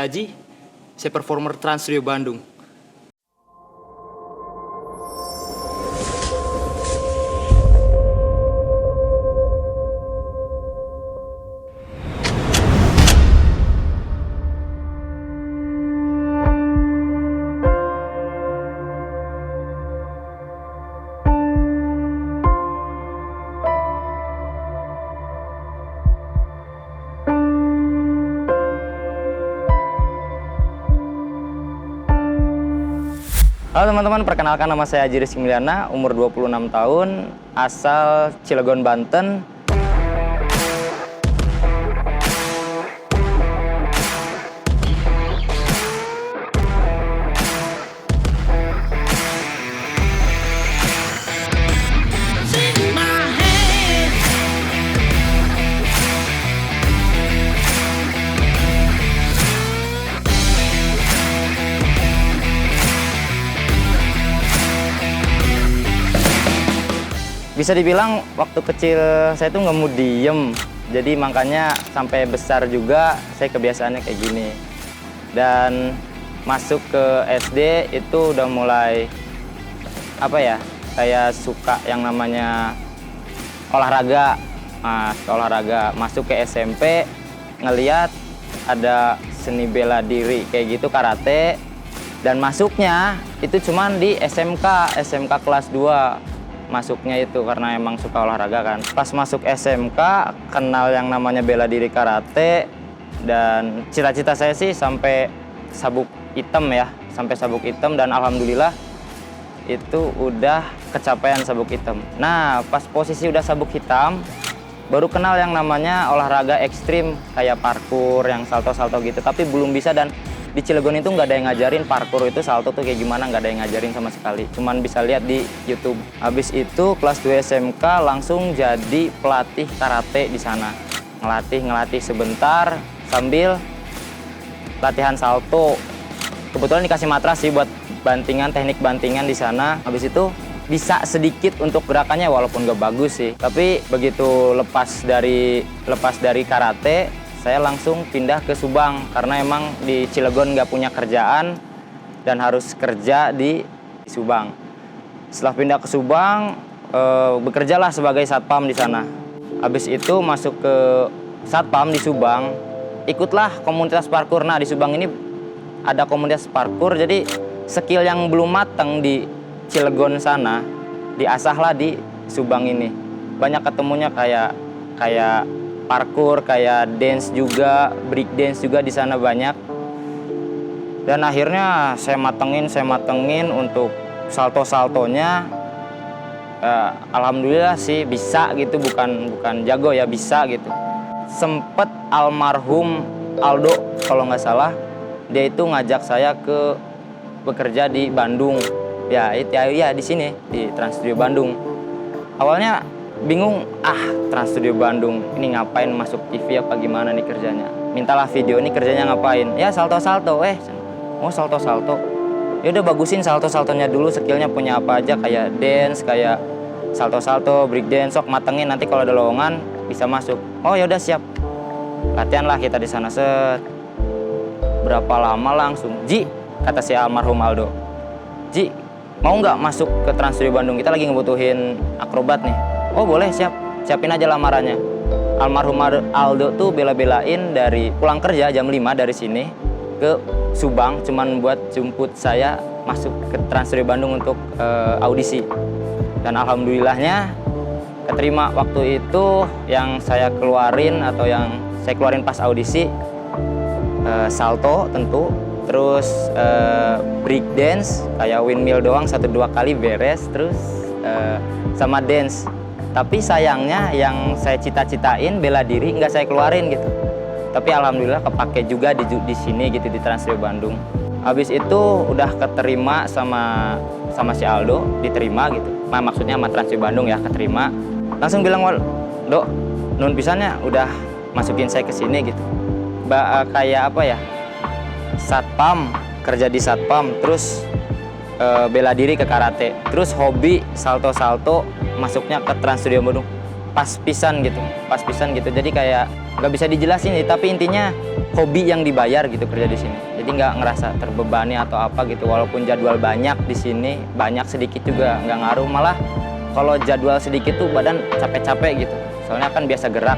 Saya Aji, saya performer Trans Studio Bandung. Halo teman-teman, perkenalkan nama saya Aji Rizky Miliana, umur 26 tahun, asal Cilegon, Banten. Bisa dibilang waktu kecil saya tuh nggak mau diem, jadi makanya sampai besar juga saya kebiasaannya kayak gini. Dan masuk ke SD itu udah mulai kayak suka yang namanya olahraga. Olahraga. Masuk ke SMP ngeliat ada seni bela diri kayak gitu, karate, dan masuknya itu cuman di SMK kelas 2. Masuknya itu karena emang suka olahraga kan. Pas masuk SMK kenal yang namanya bela diri karate, dan cita-cita saya sih sampai sabuk hitam ya, dan alhamdulillah itu udah kecapaian sabuk hitam. Nah, pas posisi udah sabuk hitam baru kenal yang namanya olahraga ekstrim kayak parkour yang salto-salto gitu, tapi belum bisa. Dan di Cilegon itu nggak ada yang ngajarin parkour itu, salto tuh kayak gimana, nggak ada yang ngajarin sama sekali. Cuman bisa lihat di YouTube. Habis itu kelas 2 SMK langsung jadi pelatih karate di sana. Ngelatih sebentar sambil latihan salto. Kebetulan dikasih matras sih buat bantingan, teknik bantingan di sana. Habis itu bisa sedikit untuk gerakannya walaupun nggak bagus sih. Tapi begitu lepas dari karate, saya langsung pindah ke Subang karena emang di Cilegon nggak punya kerjaan dan harus kerja di Subang. Setelah pindah ke Subang, bekerjalah sebagai satpam di sana. Habis itu masuk ke satpam di Subang, ikutlah komunitas parkour. Nah, di Subang ini ada komunitas parkour, jadi skill yang belum matang di Cilegon sana diasahlah di Subang ini. Banyak ketemunya kayak parkour, kayak dance juga, break dance juga di sana banyak. Dan akhirnya saya matengin untuk salto-saltonya. Alhamdulillah sih bisa gitu, bukan jago ya, bisa gitu. Sempet almarhum Aldo kalau nggak salah, dia itu ngajak saya ke bekerja di Bandung. Ya di sini di Trans Studio Bandung. Awalnya bingung, Trans Studio Bandung ini ngapain, masuk TV apa gimana nih kerjanya. Mintalah video, ini kerjanya ngapain. Ya salto-salto, mau salto-salto. Ya udah bagusin salto-saltonya dulu, skillnya punya apa aja, kayak dance, kayak salto-salto, break dance, sok matengin, nanti kalau ada lowongan bisa masuk. Oh ya udah siap. Latihan lah kita di sana set. Berapa lama langsung, Ji, kata si almarhum Aldo. Ji, mau nggak masuk ke Trans Studio Bandung? Kita lagi ngebutuhin akrobat nih. Oh boleh, siapin aja lamarannya. Almarhum Aldo tuh bela-belain dari pulang kerja jam 5 dari sini ke Subang cuman buat jemput saya masuk ke Trans Studio Bandung untuk audisi. Dan alhamdulillahnya keterima waktu itu. Yang saya keluarin pas audisi salto tentu, terus break dance kayak windmill doang 1-2 kali beres, terus sama dance. Tapi sayangnya yang saya cita-citain bela diri nggak saya keluarin gitu. Tapi alhamdulillah kepake juga di sini gitu, di Trans Studio Bandung. Habis itu udah keterima sama si Aldo, diterima gitu. Maksudnya sama Trans Studio Bandung ya, keterima. Langsung bilang, "Dok, nun pisannya udah masukin saya ke sini gitu." Kayak satpam, kerja di satpam, terus bela diri ke karate, terus hobi salto-salto, masuknya ke Trans Studio Bandung. pas pisan gitu. Jadi kayak nggak bisa dijelasin sih, tapi intinya hobi yang dibayar gitu kerja di sini. Jadi nggak ngerasa terbebani atau apa gitu. Walaupun jadwal banyak di sini, banyak sedikit juga nggak ngaruh. Malah kalau jadwal sedikit tuh badan capek-capek gitu. Soalnya kan biasa gerak.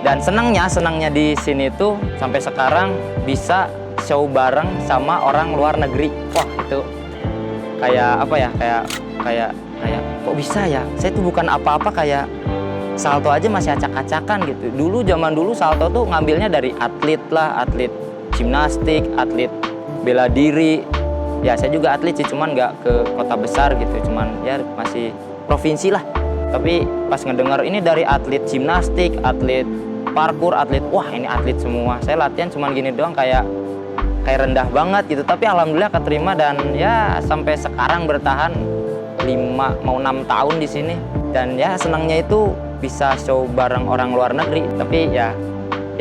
Dan senangnya di sini tuh sampai sekarang bisa show bareng sama orang luar negeri. Wah, itu kayak apa ya? Kayak kok bisa ya? Saya tuh bukan apa-apa, kayak salto aja masih acak-acakan gitu. Zaman dulu salto tuh ngambilnya dari atlet lah, atlet gimnastik, atlet bela diri. Ya, saya juga atlet sih, cuman nggak ke kota besar gitu. Cuman ya masih provinsi lah. Tapi pas ngedengar ini dari atlet gimnastik, atlet parkour, atlet, wah ini atlet semua. Saya latihan cuman gini doang, kayak rendah banget gitu. Tapi alhamdulillah keterima dan ya sampai sekarang bertahan 5 mau 6 tahun di sini. Dan ya senangnya itu bisa show bareng orang luar negeri. Tapi ya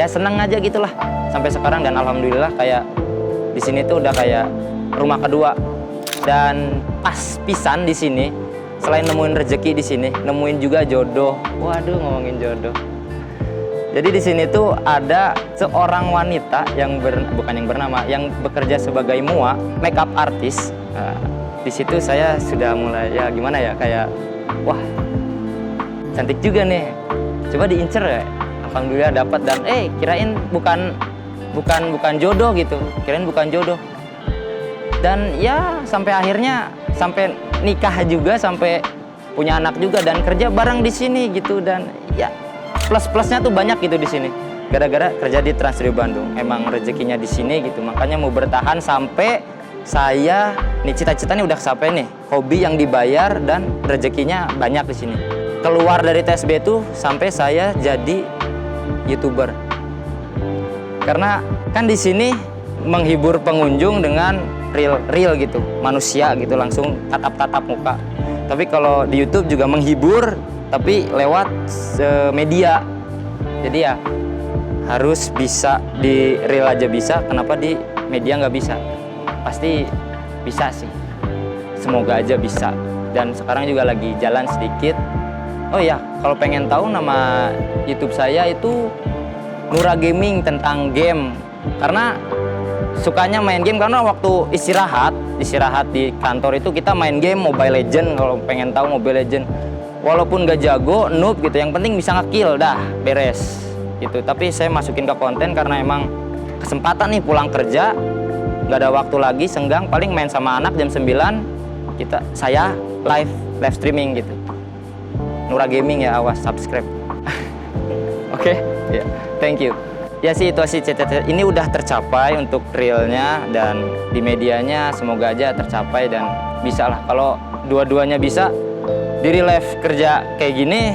senang aja gitulah sampai sekarang. Dan alhamdulillah kayak di sini tuh udah kayak rumah kedua. Dan pas pisan di sini, selain nemuin rezeki di sini, nemuin juga jodoh. Waduh, ngomongin jodoh. Jadi di sini tuh ada seorang wanita yang yang bekerja sebagai MUA, makeup artist. Di situ saya sudah mulai ya gimana ya, kayak wah cantik juga nih. Coba diincer ya. Alhamdulillah dapat. Dan kirain bukan jodoh gitu. Kirain bukan jodoh. Dan ya sampai akhirnya sampai nikah juga, sampai punya anak juga dan kerja bareng di sini gitu. Dan ya plus-plusnya tuh banyak gitu di sini. Gara-gara kerja di Trans Studio Bandung, emang rezekinya di sini gitu. Makanya mau bertahan sampai saya nih cita-citanya udah kesampaian nih. Hobi yang dibayar dan rezekinya banyak di sini. Keluar dari TSB itu sampai saya jadi YouTuber. Karena kan di sini menghibur pengunjung dengan real gitu, manusia gitu, langsung tatap-tatap muka. Tapi kalau di YouTube juga menghibur, tapi lewat media. Jadi ya harus bisa di real aja bisa, kenapa di media nggak bisa? Pasti bisa sih, semoga aja bisa. Dan sekarang juga lagi jalan sedikit. Oh ya, kalau pengen tahu nama YouTube saya itu Nura Gaming, tentang game. Karena sukanya main game, karena waktu istirahat di kantor itu kita main game Mobile Legend. Kalau pengen tahu Mobile Legend, walaupun gak jago, noob gitu, yang penting bisa nge-kill, dah beres gitu. Tapi saya masukin ke konten karena emang kesempatan nih, pulang kerja nggak ada waktu lagi, senggang, paling main sama anak jam 9 saya live streaming gitu. Nura Gaming ya, awas subscribe. Oke, ya, thank you. Ya sih, itu sih cita-cita ini udah tercapai untuk realnya, dan di medianya semoga aja tercapai dan bisa lah. Kalau dua-duanya bisa, di real life kerja kayak gini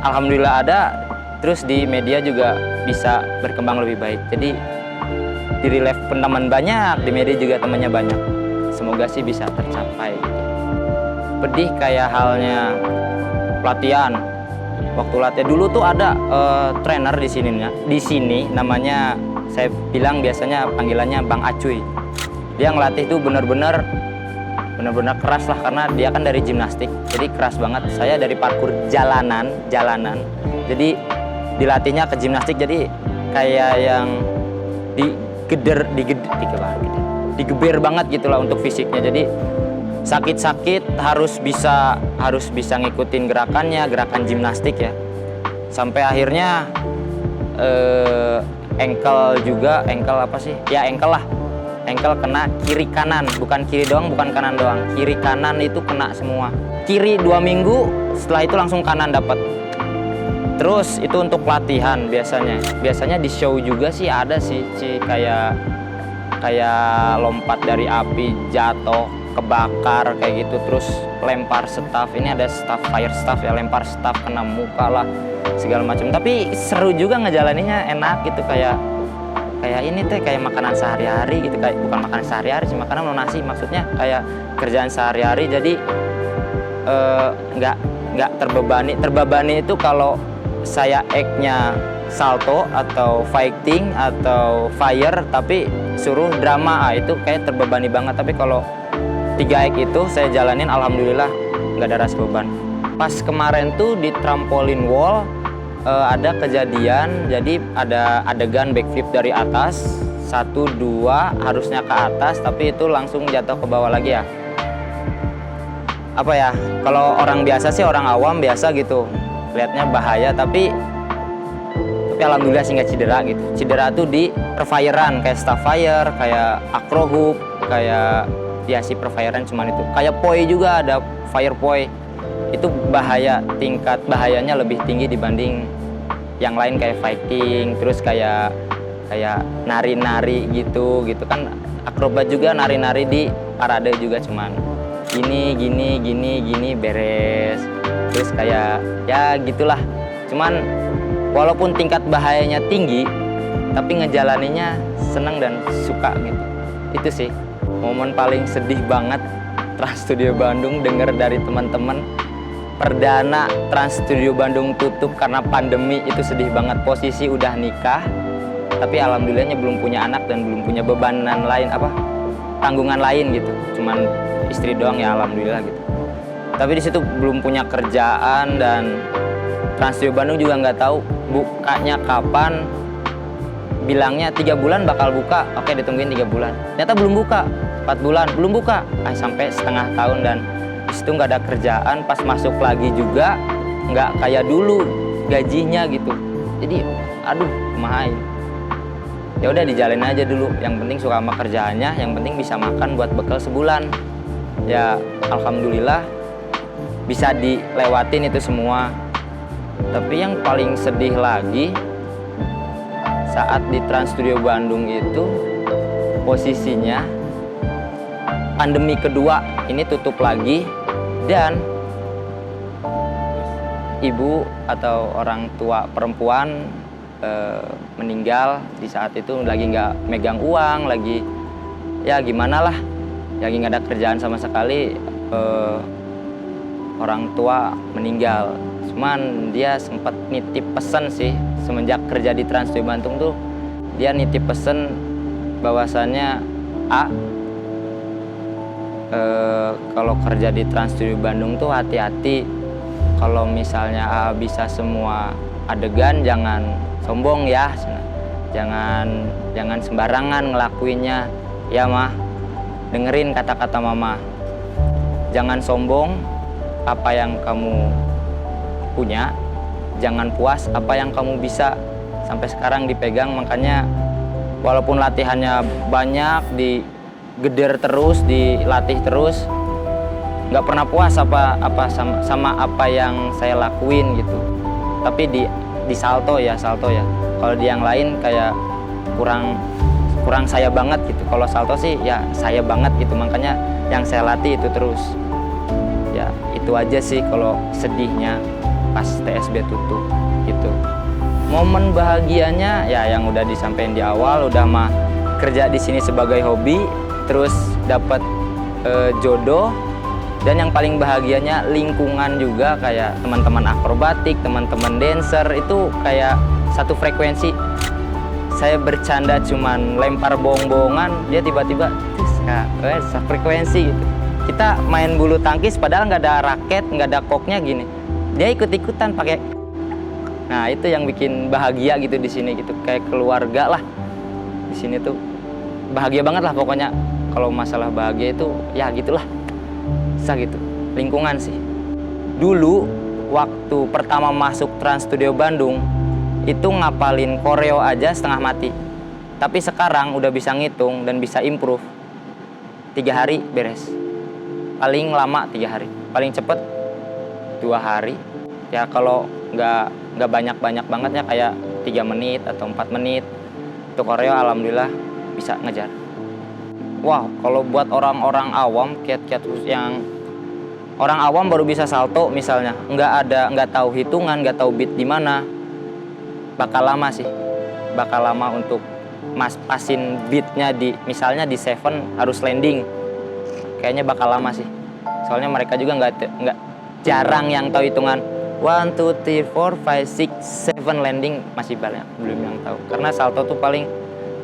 alhamdulillah ada, terus di media juga bisa berkembang lebih baik. Jadi di real life teman banyak, di media juga temannya banyak. Semoga sih bisa tercapai gitu. Pedih kayak halnya pelatihan. Waktu latihan dulu tuh ada trainer di sini namanya, saya bilang biasanya panggilannya Bang Acuy. Dia ngelatih tuh bener-bener keras lah, karena dia kan dari gimnastik, jadi keras banget. Saya dari parkour jalanan, jadi dilatihnya ke gimnastik, jadi kayak yang digeber banget gitulah untuk fisiknya. Jadi sakit harus bisa ngikutin gerakan gimnastik ya. Sampai akhirnya ankle kena kiri kanan, bukan kiri doang, bukan kanan doang, kiri kanan itu kena semua. Kiri 2 minggu, setelah itu langsung kanan dapat. Terus itu untuk latihan biasanya di show juga sih ada sih kayak lompat dari api, jatuh, kebakar kayak gitu, terus lempar staff. Ini ada fire staff ya, lempar staff kena muka lah segala macam. Tapi seru juga ngejalaninnya, enak gitu, kayak ini teh kayak makanan sehari-hari gitu, kayak bukan makanan sehari-hari sih, makanan nasi, maksudnya kayak kerjaan sehari-hari. Jadi nggak terbebani itu kalau saya act-nya salto atau fighting atau fire, tapi suruh drama, itu kayak terbebani banget. Tapi kalau 3 act itu saya jalanin, alhamdulillah nggak ada rasa beban. Pas kemarin tuh di trampolin wall ada kejadian, jadi ada adegan backflip dari atas, 1, 2 harusnya ke atas, tapi itu langsung jatuh ke bawah lagi ya. Apa ya, kalau orang biasa sih, orang awam biasa gitu, lihatnya bahaya, tapi alhamdulillah sih nggak cedera gitu. Cedera tuh di perfirean, kayak Starfire, kayak acro hoop, kayak ya si perfirean cuman itu. Kayak poi juga ada fire poi. Itu bahaya, tingkat bahayanya lebih tinggi dibanding yang lain kayak fighting, terus kayak nari-nari gitu kan, akrobat juga nari-nari di parade juga, cuman gini beres. Terus kayak ya gitulah, cuman walaupun tingkat bahayanya tinggi tapi ngejalaninnya seneng dan suka gitu. Itu sih momen paling sedih banget Trans Studio Bandung, denger dari teman-teman perdana Trans Studio Bandung tutup karena pandemi. Itu sedih banget. Posisi udah nikah tapi alhamdulillahnya belum punya anak dan belum punya bebanan lain, tanggungan lain gitu, cuman istri doang ya, alhamdulillah gitu. Tapi di situ belum punya kerjaan dan Trans Studio Bandung juga nggak tahu bukanya kapan. Bilangnya 3 bulan bakal buka, oke ditungguin 3 bulan. Ternyata belum buka, 4 bulan belum buka, sampai setengah tahun, dan disitu nggak ada kerjaan. Pas masuk lagi juga nggak kayak dulu gajinya gitu. Jadi aduh kumaha. Ya udah dijalin aja dulu. Yang penting suka sama kerjaannya, yang penting bisa makan buat bekal sebulan. Ya alhamdulillah bisa dilewatin itu semua. Tapi yang paling sedih lagi saat di Trans Studio Bandung itu posisinya pandemi kedua ini tutup lagi, dan ibu atau orang tua perempuan meninggal di saat itu. Lagi nggak megang uang, lagi ya gimana lah, lagi nggak ada kerjaan sama sekali. Orang tua meninggal, cuman dia sempat nitip pesan sih semenjak kerja di Trans Studio Bandung tuh. Dia nitip pesan bahwasannya kalau kerja di Trans Studio Bandung tuh hati-hati. Kalau misalnya bisa semua adegan jangan sombong ya, jangan sembarangan ngelakuinnya ya mah. Dengerin kata-kata mama, jangan sombong apa yang kamu punya, jangan puas apa yang kamu bisa sampai sekarang dipegang. Makanya walaupun latihannya banyak, digeder terus, dilatih terus, nggak pernah puas sama apa yang saya lakuin gitu. Tapi di salto ya. Kalau di yang lain kayak kurang saya banget gitu. Kalau salto sih ya saya banget gitu. Makanya yang saya latih itu terus. Ya itu aja sih kalau sedihnya pas TSB tutup gitu. Momen bahagianya ya yang udah disampaikan di awal, udah mah kerja di sini sebagai hobi, terus dapat jodoh. Dan yang paling bahagianya lingkungan juga, kayak teman-teman akrobatik, teman-teman dancer itu kayak satu frekuensi. Saya bercanda cuman lempar bohong-bohongan, dia tiba-tiba frekuensi gitu. Kita main bulu tangkis padahal nggak ada raket, nggak ada koknya gini, dia ikut-ikutan pakai. Nah itu yang bikin bahagia gitu di sini gitu, kayak keluarga lah di sini tuh. Bahagia banget lah pokoknya. Kalau masalah bahagia itu ya gitulah. Gitu, lingkungan sih. Dulu waktu pertama masuk Trans Studio Bandung itu ngapalin koreo aja setengah mati. Tapi sekarang udah bisa ngitung dan bisa improve. 3 hari beres. Paling lama 3 hari, paling cepet 2 hari. Ya kalau nggak banyak bangetnya kayak 3 menit atau 4 menit itu koreo alhamdulillah bisa ngejar. Wow, kalau buat orang-orang awam, kiat-kiat yang orang awam baru bisa salto misalnya, nggak tahu hitungan, nggak tahu beat di mana, bakal lama sih, bakal lama untuk pasin beatnya misalnya di 7 harus landing, kayaknya bakal lama sih. Soalnya mereka juga nggak jarang yang tahu hitungan 1, 2, 3, 4, 5, 6, 7 landing, masih banyak belum yang tahu. Karena salto tuh paling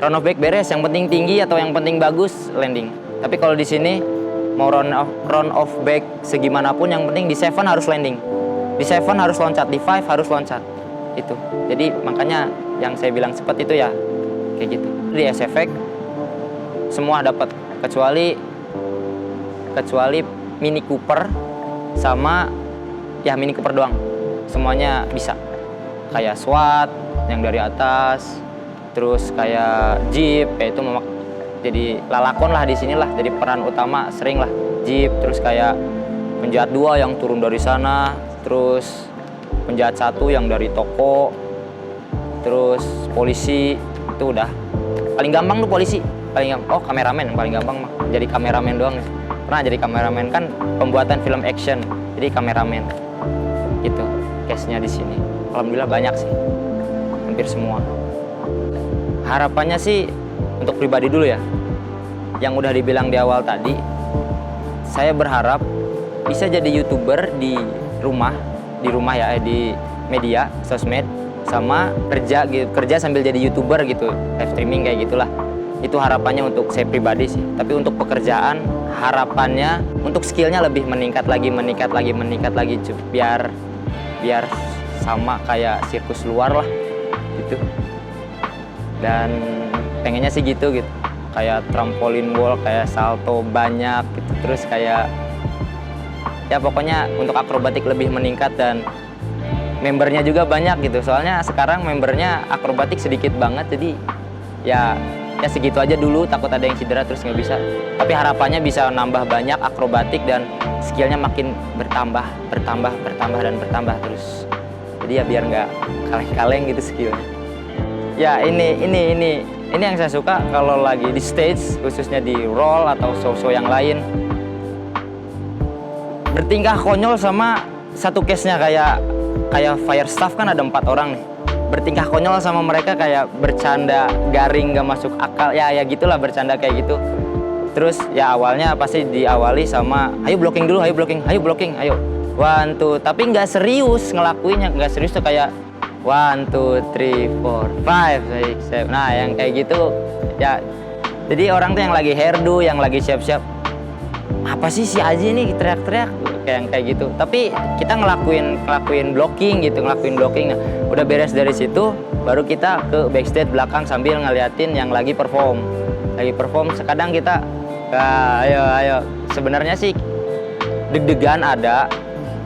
round of back beres, yang penting tinggi atau yang penting bagus landing. Tapi kalau di sini mau round of back segimanapun yang penting di 7 harus landing. Di 7 harus loncat, di 5 harus loncat. Itu. Jadi makanya yang saya bilang cepat itu ya kayak gitu. Di SFX semua dapat kecuali Mini Cooper sama ya Mini Cooper doang. Semuanya bisa. Kayak SWAT yang dari atas, terus kayak Jeep, kayak itu jadi lalakon lah di sinilah, jadi peran utama sering lah Jeep, terus kayak penjahat 2 yang turun dari sana, terus penjahat 1 yang dari toko, terus polisi itu udah paling gampang tuh polisi, kameramen yang paling gampang mah, jadi kameramen doang. Pernah jadi kameramen kan pembuatan film action, jadi kameramen itu case-nya di sini. Alhamdulillah banyak sih, hampir semua. Harapannya sih untuk pribadi dulu ya, yang udah dibilang di awal tadi, saya berharap bisa jadi YouTuber di rumah ya, di media, sosmed, sama kerja sambil jadi YouTuber gitu, live streaming kayak gitulah. Itu harapannya untuk saya pribadi sih. Tapi untuk pekerjaan, harapannya untuk skillnya lebih meningkat lagi, biar sama kayak sirkus luar lah gitu. Dan pengennya sih gitu, kayak trampolin wall, kayak salto banyak gitu, terus kayak ya pokoknya untuk akrobatik lebih meningkat dan membernya juga banyak gitu. Soalnya sekarang membernya akrobatik sedikit banget, jadi ya segitu aja dulu, takut ada yang cedera terus nggak bisa. Tapi harapannya bisa nambah banyak akrobatik dan skillnya makin bertambah terus. Jadi ya biar nggak kaleng-kaleng gitu skillnya. Ya ini yang saya suka kalau lagi di stage, khususnya di roll atau show-show yang lain. Bertingkah konyol sama satu case-nya kayak fire staff kan ada 4 orang nih. Bertingkah konyol sama mereka kayak bercanda garing gak masuk akal. Ya gitulah, bercanda kayak gitu. Terus ya awalnya pasti diawali sama ayo blocking dulu, ayo blocking, ayo. 1, 2, tapi nggak serius ngelakuinnya, nggak serius tuh kayak 1, 2, 3, 4, 5, 6, 7. Nah yang kayak gitu ya, jadi orang tuh yang lagi hairdo, yang lagi siap-siap, apa sih si Aji nih teriak-teriak kayak gitu. Tapi kita ngelakuin blocking gitu, Nah, udah beres dari situ baru kita ke backstage belakang sambil ngeliatin yang lagi perform. Sekadang kita ayo. Sebenarnya sih deg-degan ada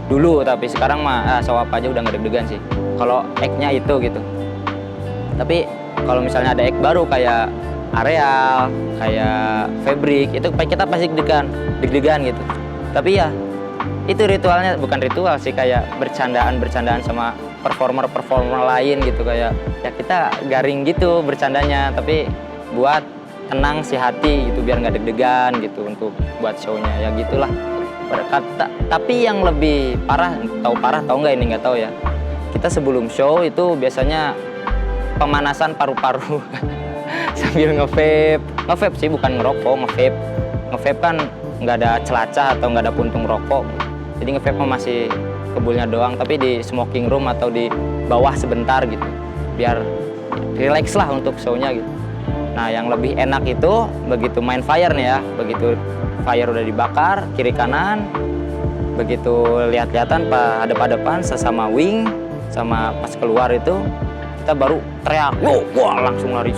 dulu, tapi sekarang mah show up aja udah nggak deg-degan sih. Kalau act-nya itu gitu. Tapi kalau misalnya ada act baru kayak Areal, kayak Fabric, itu kita pasti deg-degan gitu. Tapi ya itu ritualnya, bukan ritual sih, kayak bercandaan sama performer lain gitu, kayak ya kita garing gitu bercandanya, tapi buat tenang si hati gitu, biar nggak deg-degan gitu untuk buat show-nya ya gitulah. Tapi yang lebih parah tahu nggak ini, nggak tahu ya. Kita sebelum show itu biasanya pemanasan paru-paru sambil nge-vape sih, bukan ngerokok, nge-vape kan nggak ada celacah atau nggak ada puntung rokok, jadi nge-vape masih kebulnya doang, tapi di smoking room atau di bawah sebentar gitu, biar relax lah untuk show-nya gitu. Nah yang lebih enak itu begitu main fire nih ya, begitu fire udah dibakar kiri kanan, begitu lihat-lihatan hadap-hadapan sesama wing, sama pas keluar itu kita baru teriak, wah langsung lari,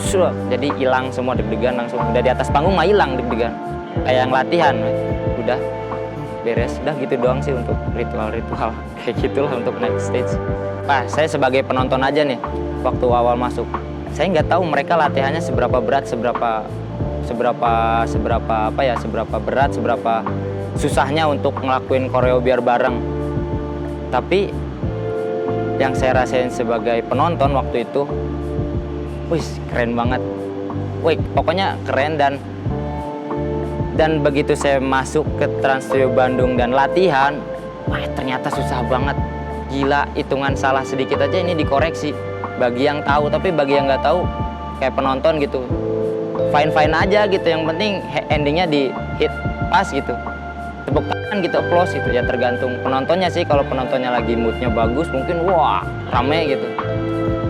jadi hilang semua deg-degan, langsung udah di atas panggung mah hilang deg-degan, kayak yang latihan, udah beres, udah gitu doang sih untuk ritual kayak gitulah untuk naik stage. Saya sebagai penonton aja nih, waktu awal masuk, saya nggak tahu mereka latihannya seberapa berat, seberapa berat, seberapa susahnya untuk ngelakuin koreo biar bareng. Tapi yang saya rasain sebagai penonton waktu itu, keren banget. Pokoknya keren, dan begitu saya masuk ke Trans Studio Bandung dan latihan, ternyata susah banget. Gila, hitungan salah sedikit aja ini dikoreksi. Bagi yang tahu, tapi bagi yang nggak tahu kayak penonton gitu, fine aja gitu, yang penting endingnya di hit pas gitu, tepuk tangan gitu, applause gitu ya, tergantung penontonnya sih. Kalau penontonnya lagi moodnya bagus mungkin rame gitu,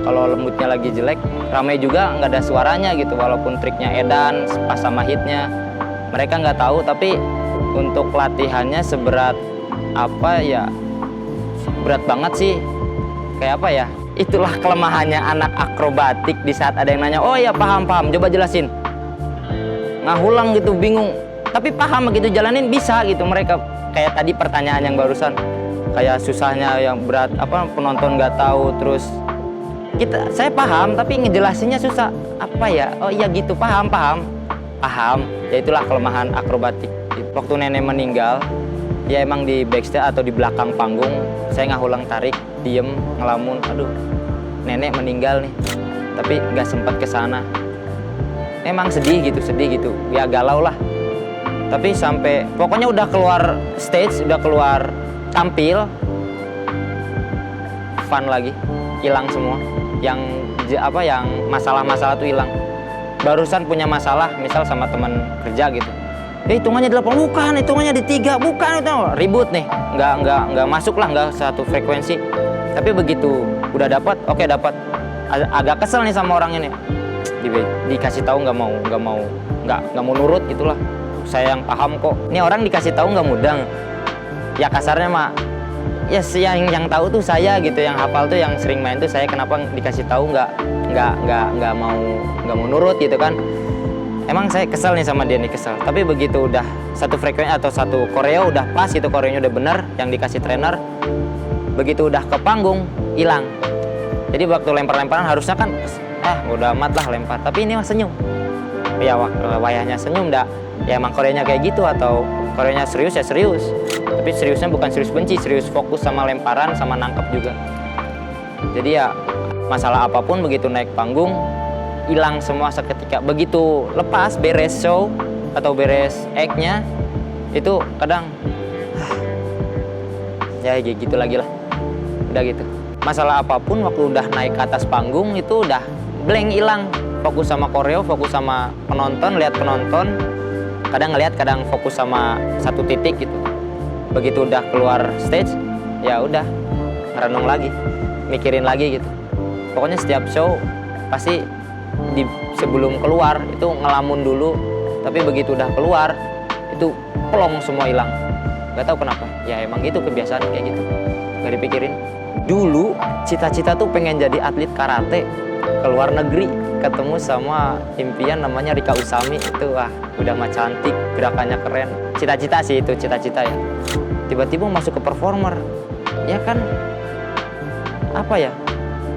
kalau moodnya lagi jelek rame juga, nggak ada suaranya gitu, walaupun triknya edan pas sama hitnya mereka nggak tahu. Tapi untuk latihannya seberat apa ya, berat banget sih. Kayak apa ya? Itulah kelemahannya anak akrobatik di saat ada yang nanya, oh ya paham, coba jelasin. Ngahulang gitu, bingung. Tapi paham begitu jalanin bisa gitu mereka. Kayak tadi pertanyaan yang barusan, kayak susahnya yang berat, apa penonton nggak tahu, terus saya paham tapi ngejelasinnya susah. Apa ya? Oh iya gitu, paham. Ya itulah kelemahan akrobatik. Waktu nenek meninggal, ya emang di backstage atau di belakang panggung, saya ngahulang tarik, diem, ngelamun, aduh nenek meninggal nih, tapi nggak sempat ke sana. Emang sedih gitu, ya galau lah. Tapi sampai pokoknya udah keluar stage, udah keluar tampil, fun lagi, hilang semua. Yang masalah-masalah tuh hilang. Barusan punya masalah, misal sama teman kerja gitu. Hitungannya 8, bukan, hitungannya di 3, bukan, itu ribut nih, nggak masuk lah, nggak satu frekuensi. Tapi begitu udah dapat, oke dapat, agak kesel nih sama orang ini, dikasih tahu nggak mau nurut itulah. Saya yang paham kok, ini orang dikasih tahu nggak mudeng, ya kasarnya mah, ya yang tahu tuh saya gitu, yang hafal tuh, yang sering main tuh saya, kenapa dikasih tahu nggak mau nurut gitu kan. Emang saya kesel nih sama dia nih, kesel. Tapi begitu udah satu frekuensi atau satu koreo udah pas gitu, koreonya udah bener yang dikasih trainer, begitu udah ke panggung hilang. Jadi waktu lempar-lemparan harusnya kan udah amat lah lempar, tapi ini mah senyum. Ya wayahnya senyum dah. Ya emang koreonya kayak gitu, atau koreonya serius ya serius. Tapi seriusnya bukan serius benci, serius fokus sama lemparan sama nangkep juga. Jadi ya masalah apapun begitu naik panggung hilang semua seketika. Begitu lepas beres show atau beres act-nya itu kadang ya gitu lagi lah, udah gitu. Masalah apapun waktu udah naik ke atas panggung itu udah blank, hilang, fokus sama koreo, fokus sama penonton, lihat penonton, kadang ngelihat, kadang fokus sama satu titik gitu. Begitu udah keluar stage ya udah renung lagi, mikirin lagi gitu. Pokoknya setiap show pasti sebelum keluar itu ngelamun dulu, tapi begitu udah keluar itu plong semua hilang. Gak tahu kenapa, ya emang gitu kebiasaan kayak gitu, gak dipikirin. Dulu cita-cita tuh pengen jadi atlet karate ke luar negeri, ketemu sama impian namanya Rika Usami. Itu udah mah cantik, gerakannya keren, cita-cita sih itu, cita-cita ya. Tiba-tiba masuk ke performer, ya kan apa ya,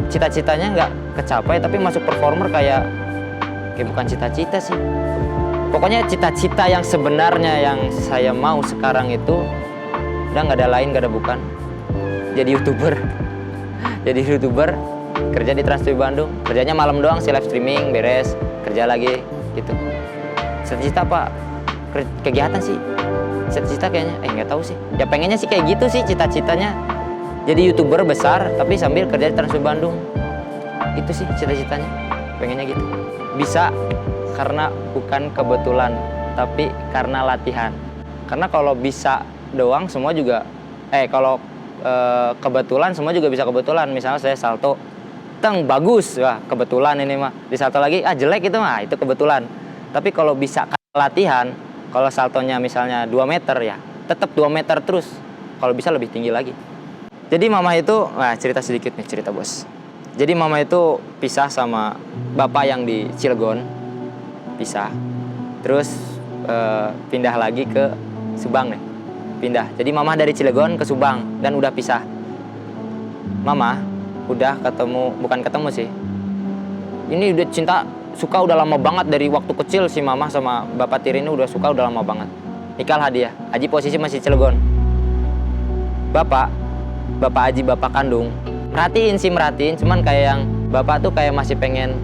cita-citanya nggak kecapai, tapi masuk performer kayak bukan cita-cita sih. Pokoknya cita-cita yang sebenarnya yang saya mau sekarang itu udah nggak ada lain, nggak ada bukan. Jadi YouTuber. Jadi YouTuber, kerja di Trans TV Bandung. Kerjanya malam doang sih, live streaming, beres, kerja lagi gitu. Cita-cita apa? Kegiatan sih. Cita-cita kayaknya, nggak tahu sih. Ya pengennya sih kayak gitu sih cita-citanya. Jadi YouTuber besar tapi sambil kerja di Trans TV Bandung. Itu sih cita-citanya, pengennya gitu. Bisa karena bukan kebetulan, tapi karena latihan. Karena kalau bisa doang semua juga, kalau kebetulan semua juga bisa kebetulan. Misalnya saya salto, bagus, wah kebetulan ini mah. Disalto lagi, jelek itu mah, itu kebetulan. Tapi kalau bisa latihan, kalau saltonya misalnya 2 meter ya, tetap 2 meter terus. Kalau bisa lebih tinggi lagi. Jadi mama itu, cerita sedikit nih, cerita bos. Jadi mama itu pisah sama bapak yang di Cilegon, pisah. Terus pindah lagi ke Subang nih, pindah. Jadi mama dari Cilegon ke Subang dan udah pisah. Mama udah bukan ketemu sih. Ini udah suka udah lama banget, dari waktu kecil si mama sama bapak tiri ini udah suka udah lama banget. Nikah lah dia, Aji posisi masih Cilegon. Bapak Aji, bapak kandung, merhatiin, cuman kayak yang bapak tuh kayak masih pengen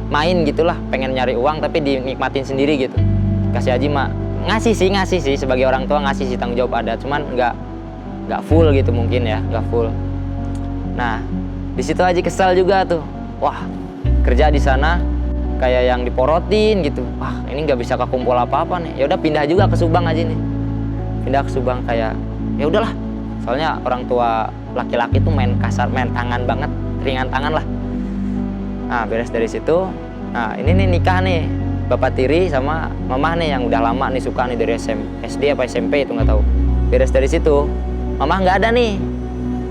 main gitulah, pengen nyari uang tapi dinikmatin sendiri gitu. Kasih Aji mah ngasih sih sebagai orang tua, ngasih sih, tanggung jawab ada, cuman nggak full gitu mungkin ya, nggak full. Nah di situ Aji kesal juga tuh, wah kerja di sana kayak yang diporotin gitu, wah ini nggak bisa kekumpul apa-apa nih. Ya udah pindah juga ke Subang Aji nih, pindah ke Subang kayak ya udahlah, soalnya orang tua laki-laki tuh main kasar, main tangan banget, ringan tangan lah. Nah beres dari situ, nah ini nih nikah nih, bapak tiri sama mamah nih yang udah lama nih suka nih dari SD apa SMP itu nggak tahu. Beres dari situ, mamah nggak ada nih,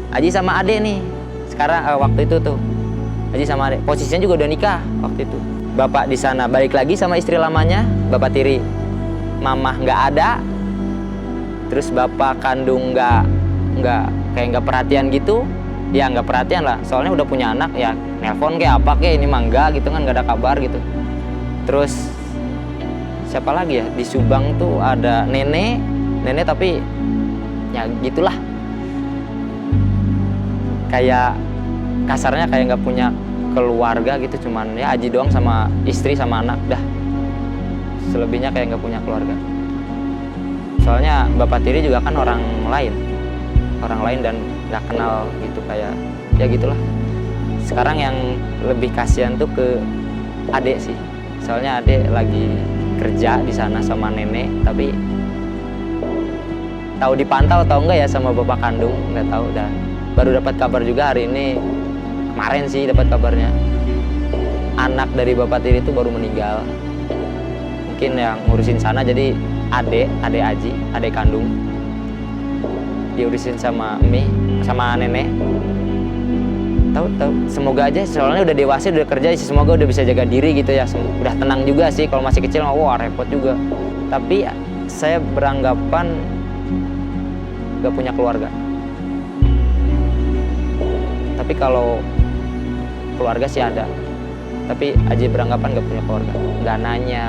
Aji sama Ade nih sekarang waktu itu tuh Aji sama Ade posisinya juga udah nikah waktu itu. Bapak di sana balik lagi sama istri lamanya, bapak tiri. Mamah nggak ada, terus bapak kandung nggak perhatian gitu. Ya nggak perhatian lah, soalnya udah punya anak ya, nelpon kayak apa kayak, ini mangga gitu kan, nggak ada kabar gitu. Terus siapa lagi ya, di Subang tuh ada nenek tapi ya gitulah, kayak kasarnya kayak nggak punya keluarga gitu, cuman ya Aji doang sama istri sama anak dah, selebihnya kayak nggak punya keluarga. Soalnya bapak tiri juga kan orang lain dan nggak kenal gitu, kayak ya gitulah. Sekarang yang lebih kasihan tuh ke adek sih, soalnya adek lagi kerja di sana sama nenek, tapi tahu dipantau atau enggak ya sama bapak kandung nggak tahu. Dah baru dapat kabar juga hari ini, kemarin sih dapat kabarnya anak dari bapak tiri itu baru meninggal. Mungkin yang ngurusin sana jadi adek Aji, adek kandung, diurusin sama nenek. Tahu semoga aja, soalnya udah dewasa udah kerja sih, semoga udah bisa jaga diri gitu ya, udah tenang juga sih. Kalau masih kecil wah repot juga, tapi saya beranggapan gak punya keluarga. Tapi kalau keluarga sih ada, tapi Aji beranggapan gak punya keluarga, nggak nanya,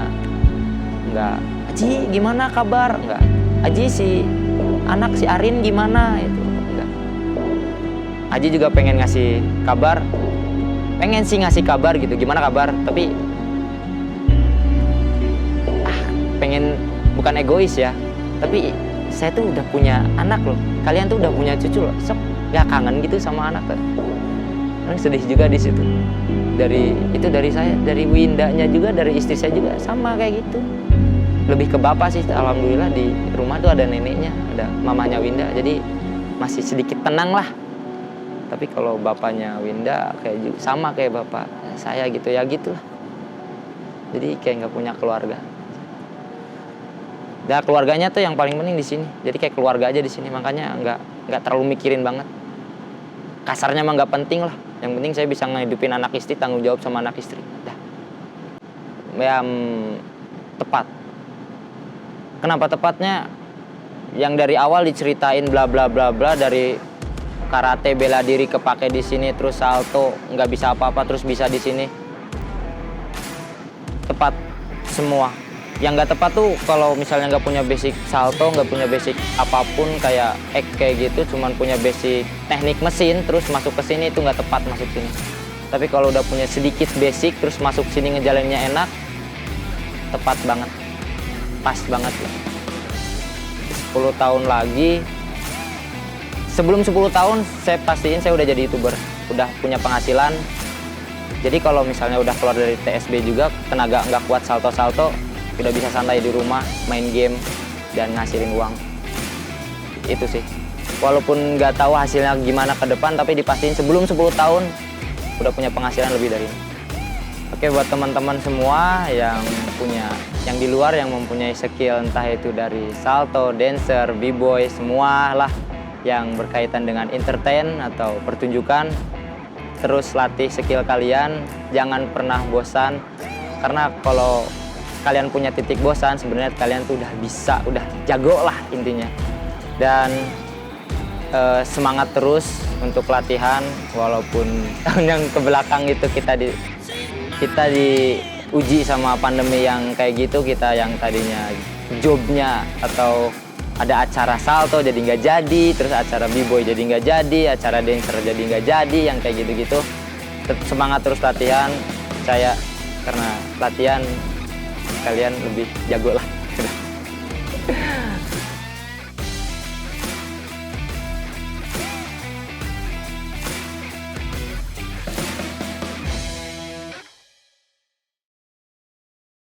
nggak Aji gimana kabar, nggak Aji si anak si Arin gimana itu, enggak. Aji juga pengen ngasih kabar, gitu, gimana kabar, tapi pengen, bukan egois ya, tapi saya tuh udah punya anak loh, kalian tuh udah punya cucu loh, sok gak kangen gitu sama anak tuh. Sedih juga di situ. Dari saya, dari Windanya juga, dari istri saya juga sama kayak gitu. Lebih ke bapak sih, alhamdulillah di rumah tuh ada neneknya, ada mamanya Winda, jadi masih sedikit tenang lah. Tapi kalau bapaknya Winda kayak juga, sama kayak bapak saya gitu ya gitulah. Jadi kayak nggak punya keluarga. Dan keluarganya tuh yang paling penting di sini. Jadi kayak keluarga aja di sini, makanya nggak terlalu mikirin banget. Kasarnya mah nggak penting lah. Yang penting saya bisa ngehidupin anak istri, tanggung jawab sama anak istri. Dah. Ya tepat. Kenapa tepatnya? Yang dari awal diceritain bla bla bla bla, dari karate bela diri kepake di sini, terus salto nggak bisa apa-apa terus bisa di sini. Tepat semua. Yang nggak tepat tuh kalau misalnya nggak punya basic salto, nggak punya basic apapun kayak kayak gitu, cuman punya basic teknik mesin terus masuk ke sini, itu nggak tepat masuk sini. Tapi kalau udah punya sedikit basic terus masuk sini ngejalaninnya enak, tepat banget, pas banget lah. 10 tahun lagi, sebelum 10 tahun saya pastiin saya udah jadi YouTuber, udah punya penghasilan. Jadi kalau misalnya udah keluar dari TSB juga, tenaga nggak kuat salto-salto, udah bisa santai di rumah, main game, dan ngasilin uang. Itu sih. Walaupun nggak tahu hasilnya gimana ke depan, tapi dipastiin sebelum 10 tahun udah punya penghasilan lebih dari ini. Oke, buat teman-teman semua yang di luar yang mempunyai skill, entah itu dari salto, dancer, b-boy, semua lah yang berkaitan dengan entertain atau pertunjukan, terus latih skill kalian, jangan pernah bosan. Karena kalau kalian punya titik bosan, sebenarnya kalian tuh udah bisa, udah jago lah intinya. Dan semangat terus untuk latihan, walaupun tahun yang kebelakang itu kita diuji sama pandemi yang kayak gitu. Kita yang tadinya jobnya atau ada acara salto jadi nggak jadi, terus acara b-boy jadi nggak jadi, acara dancer jadi nggak jadi, yang kayak gitu-gitu. Semangat terus latihan, percaya, karena latihan kalian lebih jago lah.